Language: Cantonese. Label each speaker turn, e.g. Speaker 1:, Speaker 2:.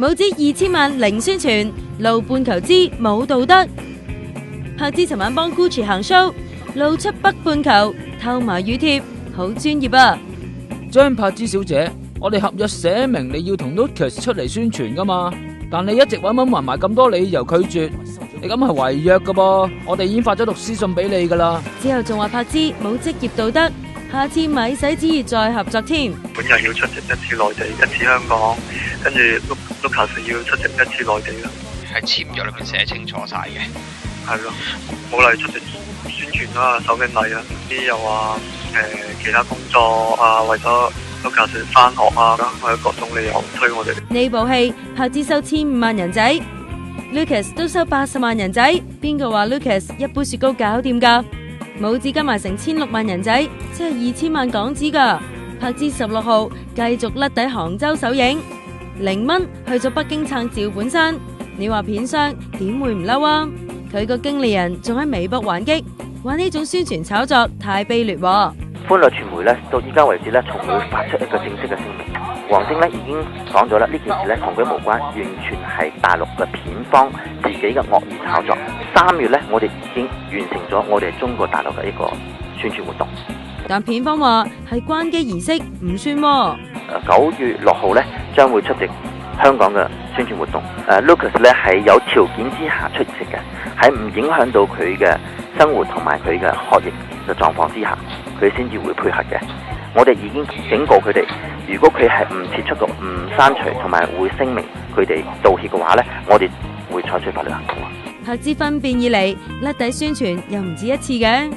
Speaker 1: 母子2000萬零宣傳，露半球之冇道德。柏芝尋晚幫 Gucci 行 show， 露出北半球，透埋乳貼，好專業啊！
Speaker 2: 張柏芝小姐，我哋合約寫明你要同 Lucas 出嚟宣傳噶嘛，但你一直揾埋咁多理由拒絕，你咁係違約噶噃，我哋已經發咗律師信俾你噶啦。
Speaker 1: 之後仲話柏芝冇職業道德，下次咪使旨意再合作添。
Speaker 3: 本人要出席一次內地，一次香港，跟住 Lucas 要出席一次內地啦。
Speaker 4: 喺簽約裏面寫清楚晒嘅。
Speaker 3: 係咯，冇嚟出席宣傳啦，首映禮啊，啲又話其他工作啊，為咗 Lucas 翻學啊，為咗各種理由推我哋。
Speaker 1: 呢部戲柏芝收15萬人仔 ，Lucas 都收80萬人仔，邊個話 Lucas 一杯雪糕搞掂㗎？母子加埋成16萬人仔，即係2000萬港紙㗎。柏芝16號繼續甩底杭州首映，0蚊去咗北京撐趙本山，你話片商點會唔嬲啊？佢個經理人仲喺微博還擊，話呢種宣傳炒作太卑劣。
Speaker 5: 歡樂傳媒咧到依家為止咧，從未發出一個正式嘅聲明。王晶咧已經講咗啦，呢件事咧同佢無關，完全係大陸嘅片方自己嘅惡意炒作。3月咧，我哋已經完成咗我哋中國大陸嘅一個宣傳活動。
Speaker 1: 但片方話係關機儀式，唔算喎。
Speaker 5: 9月6號咧將會出席香港嘅宣傳活動。Lucas 咧係有條件之下出席嘅，喺唔影響到佢嘅生活同埋佢嘅學業嘅狀況之下，佢先至會配合嘅。我哋已經警告佢哋，如果佢係唔撤出、唔刪除同埋會聲明佢哋道歉嘅話咧，我哋會採取法律行動。
Speaker 1: 柏芝分辨以嚟，甩底宣傳又唔止一次嘅。